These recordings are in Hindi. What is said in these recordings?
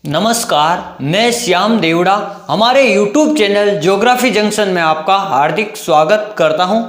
नमस्कार, मैं श्याम देवड़ा हमारे YouTube चैनल ज्योग्राफी जंक्शन में आपका हार्दिक स्वागत करता हूं।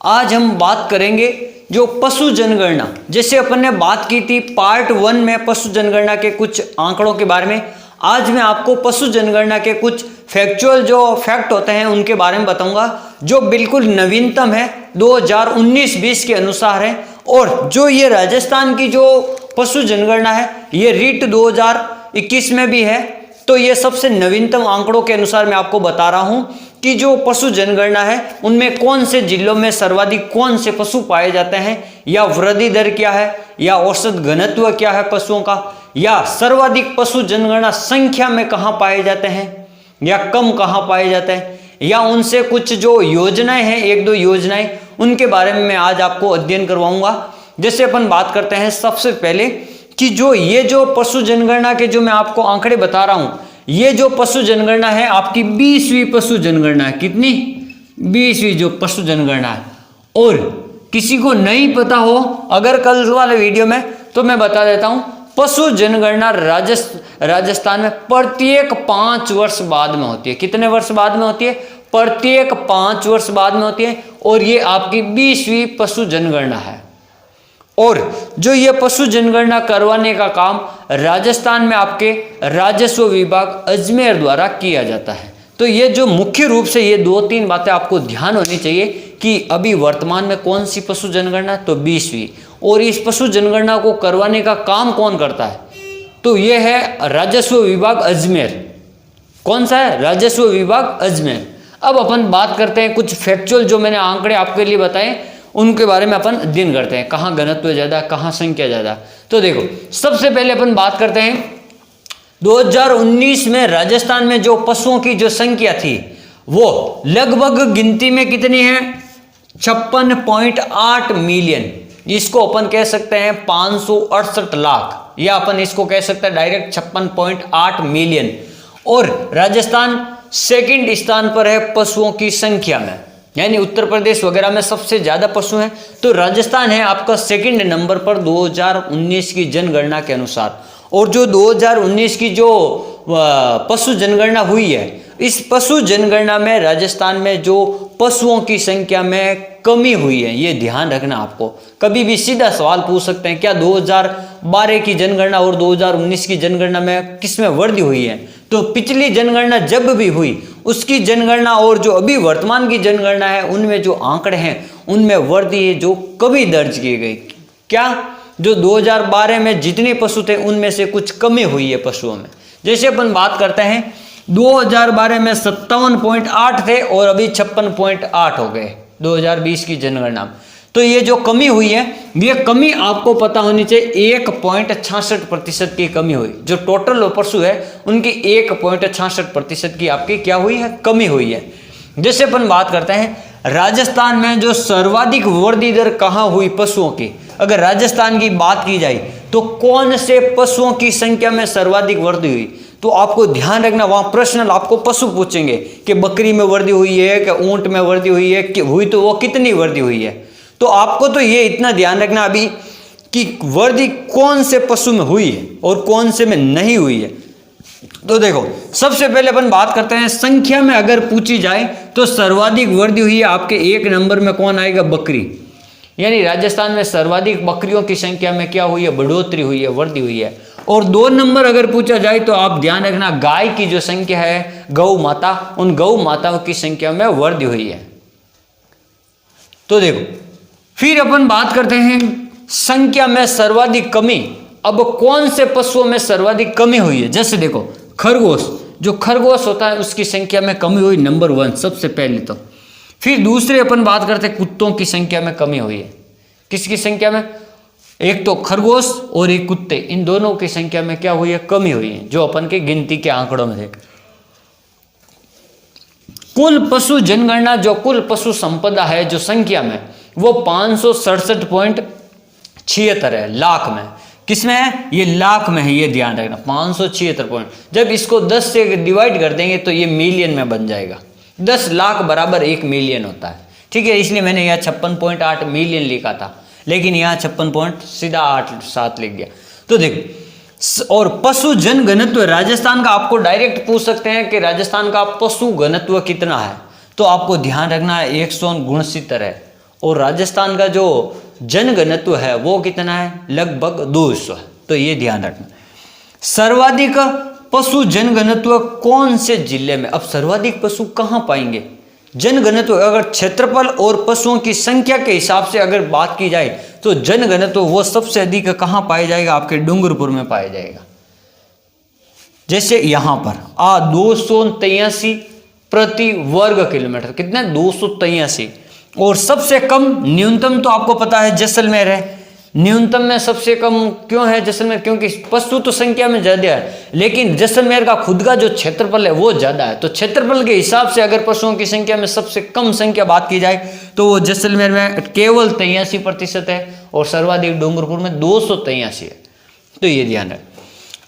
आज हम बात करेंगे जो पशु जनगणना, जैसे अपन ने बात की थी पार्ट 1 में पशु जनगणना के कुछ आंकड़ों के बारे में। आज मैं आपको पशु जनगणना के कुछ फैक्चुअल जो फैक्ट होते हैं उनके बारे में बताऊंगा, जो बिल्कुल नवीनतम है, 2019-20 के अनुसार है। और जो ये राजस्थान की जो पशु जनगणना है ये रीट 2021 में भी है। तो ये सबसे नवीनतम आंकड़ों के अनुसार मैं आपको बता रहा हूं कि जो पशु जनगणना है उनमें कौन से जिलों में सर्वाधिक कौन से पशु पाए जाते हैं, या वृद्धि दर क्या है, या औसत घनत्व क्या है पशुओं का, या सर्वाधिक पशु जनगणना संख्या में कहाँ पाए जाते हैं या कम कहाँ पाए जाते हैं, या उनसे कुछ जो योजनाएं हैं, एक दो योजनाएं, उनके बारे में मैं आज आपको अध्ययन करवाऊंगा। जैसे अपन बात करते हैं सबसे पहले कि जो ये जो पशु जनगणना के जो मैं आपको आंकड़े बता रहा हूं, ये जो पशु जनगणना है आपकी 20वीं पशु जनगणना है। कितनी? 20वीं जो पशु जनगणना है। और किसी को नहीं पता हो अगर कल वाले वीडियो में, तो मैं बता देता हूं, पशु जनगणना राजस्थान में प्रत्येक 5 वर्ष बाद में होती है। कितने वर्ष बाद में होती है? प्रत्येक 5 वर्ष बाद में होती है। और ये आपकी 20वीं पशु जनगणना है। और जो ये पशु जनगणना करवाने का काम राजस्थान में आपके राजस्व विभाग अजमेर द्वारा किया जाता है। तो ये जो मुख्य रूप से ये 2-3 बातें आपको ध्यान होनी चाहिए कि अभी वर्तमान में कौन सी पशु जनगणना, तो 20वीं। और इस पशु जनगणना को करवाने का काम कौन करता है, तो ये है राजस्व विभाग अजमेर। कौन सा है? राजस्व विभाग अजमेर। अब अपन बात करते हैं कुछ फैक्चुअल जो मैंने आंकड़े आपके लिए बताए उनके बारे में अपन अध्ययन करते हैं, कहाँ घनत्व ज्यादा, कहाँ संख्या ज्यादा। तो देखो, सबसे पहले अपन बात करते हैं 2019 में राजस्थान में जो पशुओं की जो संख्या थी वो लगभग गिनती में कितनी है? 56.8 मिलियन। इसको अपन कह सकते हैं 568 लाख, या अपन इसको कह सकते हैं डायरेक्ट 56.8 मिलियन। और राजस्थान सेकंड स्थान पर है पशुओं की संख्या में, यानी उत्तर प्रदेश वगैरह में सबसे ज्यादा पशु हैं, तो राजस्थान है आपका सेकंड नंबर पर 2019 की जनगणना के अनुसार। और जो 2019 की जो पशु जनगणना हुई है, इस पशु जनगणना में राजस्थान में जो पशुओं की संख्या में कमी हुई है, ये ध्यान रखना। आपको कभी भी सीधा सवाल पूछ सकते हैं, क्या 2012 की जनगणना और 2019 की जनगणना में किसमें वृद्धि हुई है? तो पिछली जनगणना जब भी हुई उसकी जनगणना और जो अभी वर्तमान की जनगणना है उनमें जो आंकड़े हैं उनमें वृद्धि है जो कमी दर्ज की गई। क्या? जो 2012 में जितने पशु थे उनमें से कुछ कमी हुई है पशुओं में। जैसे अपन बात करते हैं 2012 में 57.8 थे और अभी 56.8 हो गए 2020 की जनगणना में। तो ये जो कमी हुई है, ये कमी आपको पता होनी चाहिए 1.66% की कमी हुई। जो टोटल पशु है उनकी 1.66% की आपकी क्या हुई है? कमी हुई है। जैसे अपन बात करते हैं राजस्थान में जो सर्वाधिक वृद्धि दर कहाँ हुई पशुओं की, अगर राजस्थान की बात की जाए तो कौन से पशुओं की संख्या में सर्वाधिक वृद्धि हुई, तो आपको ध्यान रखना, वहां प्रश्न आपको पशु पूछेंगे कि बकरी में वृद्धि हुई है, कि ऊंट में वृद्धि हुई है, कि हुई तो वो कितनी वृद्धि हुई है। तो आपको तो ये इतना ध्यान रखना अभी कि वृद्धि कौन से पशु में हुई है और कौन से में नहीं हुई है। तो देखो, सबसे पहले अपन बात करते हैं संख्या में अगर पूछी जाए तो सर्वाधिक वृद्धि हुई है आपके 1 नंबर में कौन आएगा? बकरी। यानी राजस्थान में सर्वाधिक बकरियों की संख्या में क्या हुई है? बढ़ोतरी हुई है, वृद्धि हुई है। और 2 नंबर अगर पूछा जाए तो आप ध्यान रखना गाय की जो संख्या है, गौ माता, उन गौ माताओं की संख्या में वृद्धि हुई है। तो देखो, फिर अपन बात करते हैं संख्या में सर्वाधिक कमी। अब कौन से पशुओं में सर्वाधिक कमी हुई है? जैसे देखो, खरगोश, जो खरगोश होता है उसकी संख्या में कमी हुई नंबर 1 सबसे पहले तो। फिर दूसरे अपन बात करते हैं कुत्तों की संख्या में कमी हुई है। किसकी संख्या में? एक तो खरगोश और एक कुत्ते, इन दोनों की संख्या में क्या हुई है? कमी हुई है, जो अपन के गिनती के आंकड़ों में थे। कुल पशु जनगणना, जो कुल पशु संपदा है जो संख्या में, वो 567.76 है लाख में। किसमें है? ये लाख में है, ये ध्यान रखना, 576 पॉइंट। जब इसको 10 से डिवाइड कर देंगे तो ये मिलियन में बन जाएगा। 10 लाख बराबर 1 मिलियन होता है, ठीक है। इसलिए मैंने यहाँ 56.8 मिलियन लिखा था, लेकिन यहाँ 56 सीधा 8-7 लिख गया। तो देखो, और पशु जन घनत्व राजस्थान का आपको डायरेक्ट पूछ सकते हैं कि राजस्थान का पशु घनत्व कितना है, तो आपको ध्यान रखना है 169 है। और राजस्थान का जो जन घनत्व है वो कितना है, लगभग 200 है, तो ये ध्यान रखना। सर्वाधिक पशु जन घनत्व कौन से जिले में, अब सर्वाधिक पशु कहाँ पाएंगे, जन घनत्व अगर क्षेत्रफल और पशुओं की संख्या के हिसाब से अगर बात की जाए तो जन घनत्व वो सबसे अधिक कहाँ पाया जाएगा, आपके डूंगरपुर में पाया जाएगा। जैसे यहाँ पर 283 प्रति वर्ग किलोमीटर, कितना 283। और सबसे कम न्यूनतम तो आपको पता है जैसलमेर है, न्यूनतम में सबसे कम क्यों है जैसलमेर, क्योंकि पशु तो संख्या में ज्यादा है लेकिन जैसलमेर का खुद का जो क्षेत्रफल है वो ज्यादा है। तो क्षेत्रफल के हिसाब से अगर पशुओं की संख्या में सबसे कम संख्या बात की जाए तो वो जैसलमेर में केवल 83% है और सर्वाधिक डूंगरपुर में 283 है, तो ये ध्यान है।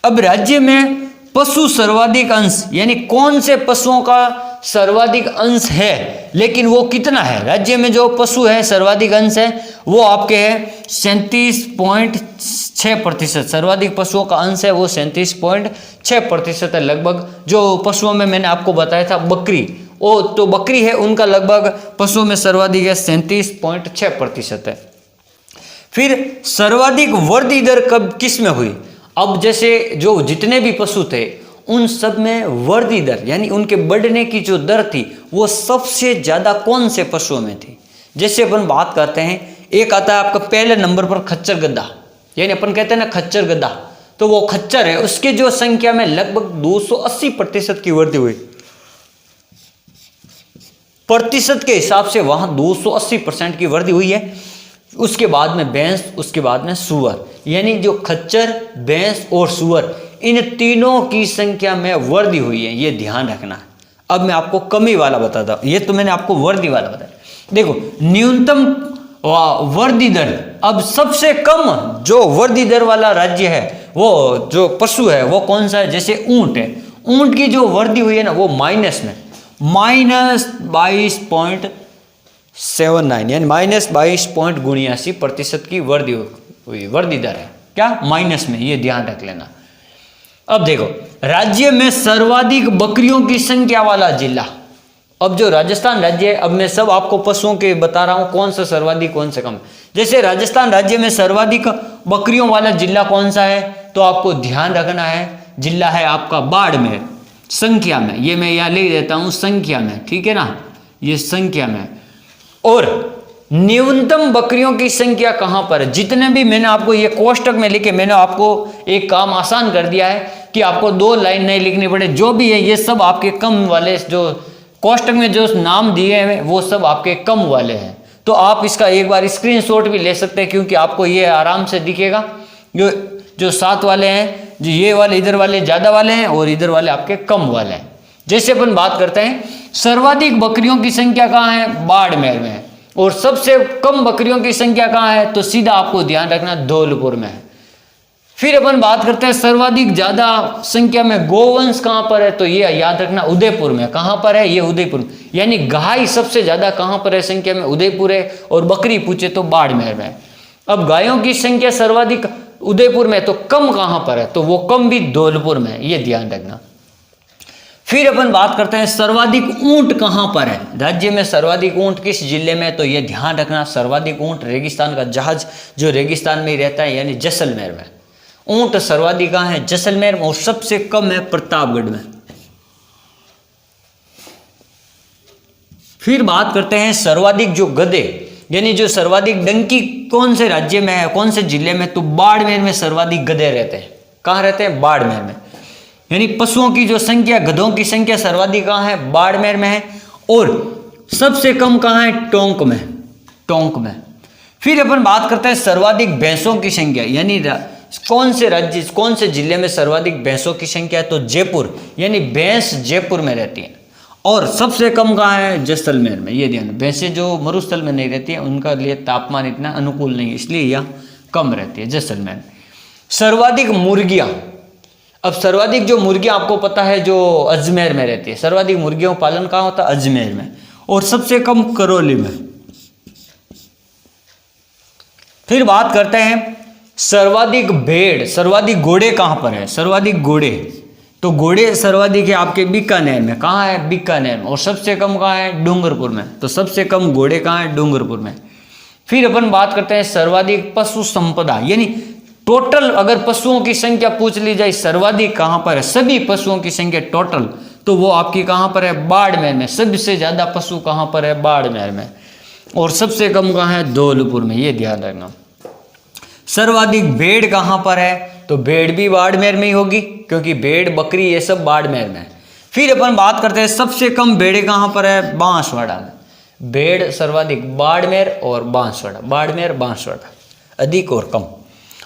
अब राज्य में पशु सर्वाधिक अंश, यानी कौन से पशुओं का सर्वाधिक अंश है, लेकिन वो कितना है, राज्य में जो पशु है सर्वाधिक अंश है वो आपके है 37.6%। सर्वाधिक पशुओं का अंश है वो 37.6% है लगभग। जो पशुओं में मैंने आपको बताया था बकरी, वो तो बकरी है उनका लगभग पशुओं में सर्वाधिक है 37.6% है। फिर सर्वाधिक वृद्धि दर कब किस में हुई, अब जैसे जो जितने भी पशु थे उन सब में वृद्धि दर यानी उनके बढ़ने की जो दर थी वो सबसे ज्यादा कौन से पशुओं में थी। जैसे अपन बात करते हैं, एक आता है आपका पहले नंबर पर खच्चर गधा, यानी अपन कहते हैं ना खच्चर गधा, तो वो खच्चर है उसके जो संख्या में लगभग 280% की वृद्धि हुई। प्रतिशत के हिसाब से वहां 280% की वृद्धि हुई है। उसके बाद में भैंस, उसके बाद में सुअर, यानी जो खच्चर, भैंस और सुअर इन तीनों की संख्या में वृद्धि हुई है, ये ध्यान रखना। अब मैं आपको कमी वाला बताता हूं, ये तो मैंने आपको वृद्धि वाला बताया। देखो न्यूनतम वृद्धि दर, अब सबसे कम जो वृद्धि दर वाला राज्य है वो जो पशु है वो कौन सा है, जैसे ऊंट है, ऊंट की जो वृद्धि हुई है ना वो माइनस में -22.79 यानी -22.79% की वृद्धि हुई, वृद्धि दर है क्या, माइनस में, ये ध्यान रख लेना। अब देखो राज्य में सर्वाधिक बकरियों की संख्या वाला जिला, अब जो राजस्थान राज्य है, अब मैं सब आपको पशुओं के बता रहा हूं कौन सा सर्वाधिक कौन सा कम। जैसे राजस्थान राज्य में सर्वाधिक बकरियों वाला जिला कौन सा है, तो आपको ध्यान रखना है जिला है आपका बाड़मेर, संख्या में, ये मैं यहाँ लिख देता हूं संख्या में, ठीक है ना, ये संख्या में। और न्यूनतम बकरियों की संख्या कहां पर है, जितने भी मैंने आपको ये कोष्टक में लिखे, मैंने आपको एक काम आसान कर दिया है कि आपको 2 लाइन नहीं लिखनी पड़े, जो भी है ये सब आपके कम वाले, जो कोष्टक में जो नाम दिए हैं वो सब आपके कम वाले हैं। तो आप इसका एक बार स्क्रीनशॉट भी ले सकते हैं क्योंकि आपको ये आराम से दिखेगा। जो 7 वाले हैं, जो ये वाले इधर वाले ज़्यादा वाले हैं और इधर वाले आपके कम वाले हैं। जैसे अपन बात करते हैं सर्वाधिक बकरियों की संख्या कहाँ है, बाड़मेर में है, और सबसे कम बकरियों की संख्या कहाँ है, तो सीधा आपको ध्यान रखना धौलपुर में है। फिर अपन बात करते हैं सर्वाधिक ज्यादा संख्या में गोवंश कहां पर है, तो ये याद रखना उदयपुर में। कहां पर है, ये उदयपुर में, यानी गाय सबसे ज्यादा कहां पर है संख्या में, उदयपुर है, और बकरी पूछे तो बाड़मेर में। अब गायों की संख्या सर्वाधिक उदयपुर में, तो कम कहां पर है, तो वो कम भी धौलपुर में है, ये ध्यान रखना। फिर अपन बात करते हैं सर्वाधिक ऊंट कहां पर है, राज्य में सर्वाधिक ऊंट किस जिले में, तो ये ध्यान रखना सर्वाधिक ऊंट रेगिस्तान का जहाज जो रेगिस्तान में ही रहता है यानी जैसलमेर में। ऊंट सर्वाधिक कहां है, जैसलमेर में, और सबसे कम है प्रतापगढ़ में। फिर बात करते हैं सर्वाधिक जो गधे यानी जो सर्वाधिक डंकी कौन से राज्य में है, कौन से जिले में, तो बाड़मेर में सर्वाधिक गधे रहते हैं। कहां रहते हैं, बाड़मेर में। यानी पशुओं की जो संख्या, गधों की संख्या सर्वाधिक कहां है, बाड़मेर में है, और सबसे कम कहां है, टोंक में, टोंक में। फिर अपन बात करते हैं सर्वाधिक भैंसों की संख्या, यानी कौन से राज्य, कौन से जिले में सर्वाधिक भैंसों की संख्या है, तो जयपुर, यानी भैंस जयपुर में रहती है। और सबसे कम कहाँ है, जैसलमेर में। ये ध्यान, भैंसें जो मरुस्थल में नहीं रहती है उनका लिए तापमान इतना अनुकूल नहीं, इसलिए यह कम रहती है जैसलमेर। सर्वाधिक मुर्गियां, अब सर्वाधिक जो मुर्गियां आपको पता है जो अजमेर में रहती है, सर्वाधिक मुर्गियों पालन कहाँ होता है, अजमेर में, और सबसे कम करौली में। फिर बात करते हैं सर्वाधिक भेड़, सर्वाधिक घोड़े कहाँ पर है? सर्वाधिक घोड़े, तो घोड़े सर्वाधिक है आपके बीकानेर में। कहाँ है? बीकानेर में। और सबसे कम कहाँ है? डूंगरपुर में। तो सबसे कम घोड़े कहाँ है? डूंगरपुर में। फिर अपन बात करते हैं सर्वाधिक पशु संपदा, यानी टोटल अगर पशुओं की संख्या पूछ ली जाए सर्वाधिक कहाँ पर है, सभी पशुओं की संख्या टोटल, तो वो आपकी कहाँ पर है? बाड़मेर में। सबसे ज्यादा पशु कहाँ पर है? बाड़मेर में। और सबसे कम कहाँ है? धौलपुर में। ये ध्यान रखना। सर्वाधिक भेड़ कहाँ पर है? तो भेड़ भी बाड़मेर में ही होगी, क्योंकि भेड़ बकरी ये सब बाड़मेर में है। फिर अपन बात करते हैं सबसे कम भेड़ें कहाँ पर है? बांसवाड़ा में। भेड़ सर्वाधिक बाड़मेर और बांसवाड़ा, बाड़मेर बांसवाड़ा, अधिक और कम।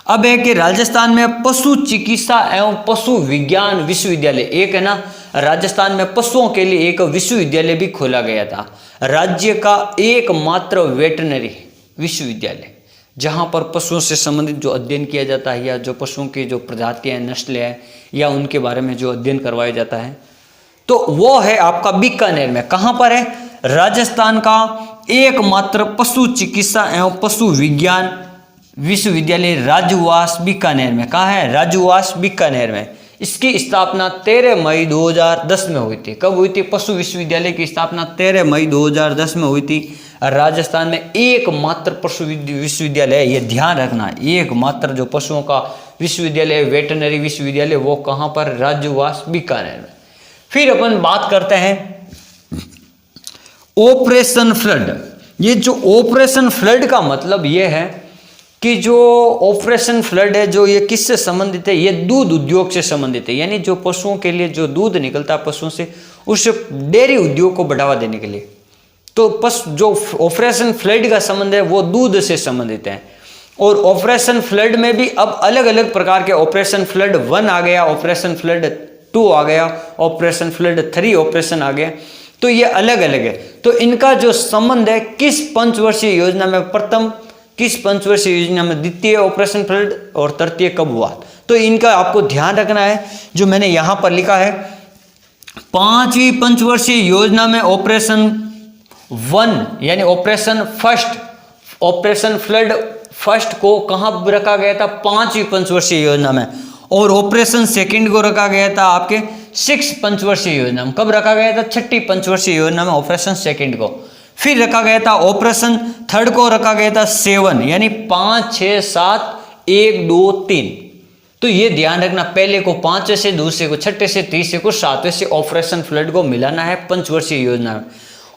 अब है कि राजस्थान में पशु चिकित्सा एवं पशु विज्ञान विश्वविद्यालय, एक है ना, राजस्थान में पशुओं के लिए एक विश्वविद्यालय भी खोला गया था। राज्य का एकमात्र वेटनरी विश्वविद्यालय, जहां पर पशुओं से संबंधित जो अध्ययन किया जाता है, या जो पशुओं की जो प्रजातियां नस्लें हैं, या उनके बारे में जो अध्ययन करवाया जाता है, तो वो है आपका बीकानेर में। कहां पर है? राजस्थान का एकमात्र पशु चिकित्सा एवं पशु विज्ञान विश्वविद्यालय राजउआस बीकानेर में। कहाँ है? राजउआस बीकानेर में। इसकी स्थापना 13 मई 2010 में हुई थी। कब हुई थी? पशु विश्वविद्यालय की स्थापना 13 मई 2010 में हुई थी। राजस्थान में एकमात्र पशु विश्वविद्यालय है, ये ध्यान रखना। एकमात्र जो पशुओं का विश्वविद्यालय, वेटनरी विश्वविद्यालय, वो कहाँ पर? राजउआस बीकानेर में। फिर अपन बात करते हैं ऑपरेशन फ्लड। ये जो ऑपरेशन फ्लड का मतलब ये है कि जो ऑपरेशन फ्लड है, जो ये किससे संबंधित है? ये दूध उद्योग से संबंधित है, यानी जो पशुओं के लिए जो दूध निकलता है पशुओं से, उस डेयरी उद्योग को बढ़ावा देने के लिए। तो जो ऑपरेशन फ्लड का संबंध है वो दूध से संबंधित है। और ऑपरेशन फ्लड में भी अब अलग अलग प्रकार के, ऑपरेशन फ्लड 1 आ गया, ऑपरेशन फ्लड 2 आ गया, ऑपरेशन फ्लड 3 ऑपरेशन आ गया, तो ये अलग अलग है। तो इनका जो संबंध है, किस पंचवर्षीय योजना में प्रथम, किस पंचवर्षीय योजना में द्वितीय ऑपरेशन फ्लड, और तृतीय कब हुआ, तो इनका आपको ध्यान रखना है। जो मैंने यहां पर लिखा है, 5वीं पंचवर्षीय योजना में ऑपरेशन 1 यानी operation first, operation flood first को कहां रखा गया था? 5वीं पंचवर्षीय योजना में। और ऑपरेशन सेकंड को रखा गया था आपके 6 पंचवर्षीय योजना में। कब रखा गया था? 6ठी पंचवर्षीय योजना में ऑपरेशन सेकंड को। फिर रखा गया था ऑपरेशन थर्ड को रखा गया था 7 यानी 5, 6, 7, 1, 2, 3। तो ये ध्यान रखना, पहले को 5 से, दूसरे को 6 से, तीसरे को 7 से ऑपरेशन फ्लड को मिलाना है पंचवर्षीय योजना में।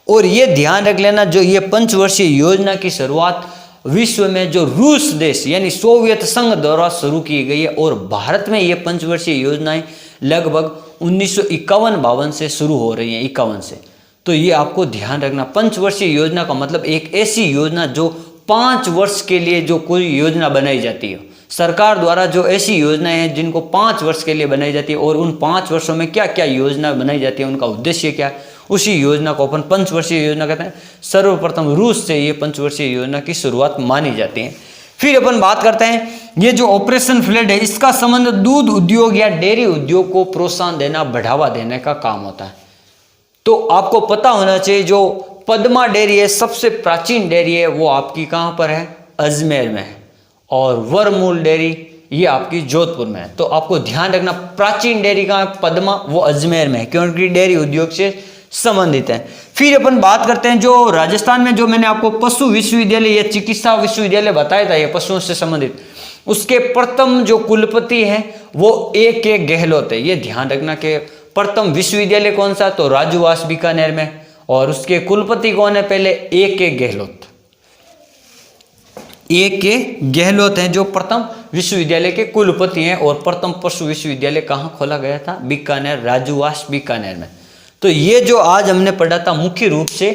और ये ध्यान रख लेना, जो ये पंचवर्षीय योजना की शुरुआत विश्व में जो रूस देश यानी सोवियत संघ द्वारा शुरू की गई है, और भारत में ये पंचवर्षीय योजनाएं लगभग 1951-52 से शुरू हो रही हैं, 51 से। तो ये आपको ध्यान रखना, पंचवर्षीय योजना का मतलब एक ऐसी योजना जो 5 वर्ष के लिए जो कोई योजना बनाई जाती है। सरकार द्वारा जो ऐसी योजनाएं हैं जिनको 5 वर्ष के लिए बनाई जाती है, और उन 5 वर्षों में क्या क्या योजना बनाई जाती है, उनका उद्देश्य क्या है, उसी योजना को अपन पंचवर्षीय योजना कहते हैं। सर्वप्रथम रूस से ये पंचवर्षीय योजना की शुरुआत मानी जाती है। फिर अपन बात करते हैं, ये जो ऑपरेशन फ्लड है, इसका संबंध दूध उद्योग या डेयरी उद्योग को प्रोत्साहन देना, बढ़ावा देने का काम होता है। तो आपको पता होना चाहिए, जो पद्मा डेयरी है, सबसे प्राचीन डेयरी है, वो आपकी कहाँ पर है? अजमेर में है। और वरमूल डेयरी ये आपकी जोधपुर में है। तो आपको ध्यान रखना, प्राचीन डेयरी कहाँ है? पद्मा, वो अजमेर में है, क्योंकि डेयरी उद्योग से संबंधित है। फिर अपन बात करते हैं, जो राजस्थान में जो मैंने आपको पशु विश्वविद्यालय या चिकित्सा विश्वविद्यालय बताया था, ये पशुओं से संबंधित, उसके प्रथम जो कुलपति हैं वो A.K. गहलोत है। ये ध्यान रखना कि प्रथम विश्वविद्यालय कौन सा? तो राजउआस बीकानेर में। और उसके कुलपति कौन है? पहले A.K. गहलोत। A.K. गहलोत हैं जो प्रथम विश्वविद्यालय के कुलपति हैं। और प्रथम पशु विश्वविद्यालय कहाँ खोला गया था? बीकानेर, राजउआस बीकानेर में। तो ये जो आज हमने पढ़ा था, मुख्य रूप से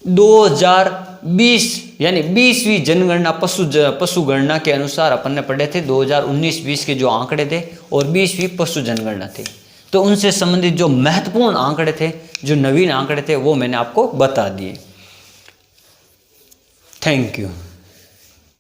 2020 यानी 20वीं जनगणना पशु गणना के अनुसार अपन ने पढ़े थे। 2019-20 के जो आंकड़े थे और 20वीं पशु जनगणना थी, तो उनसे संबंधित जो महत्वपूर्ण आंकड़े थे, जो नवीन आंकड़े थे, वो मैंने आपको बता दिए। Thank you.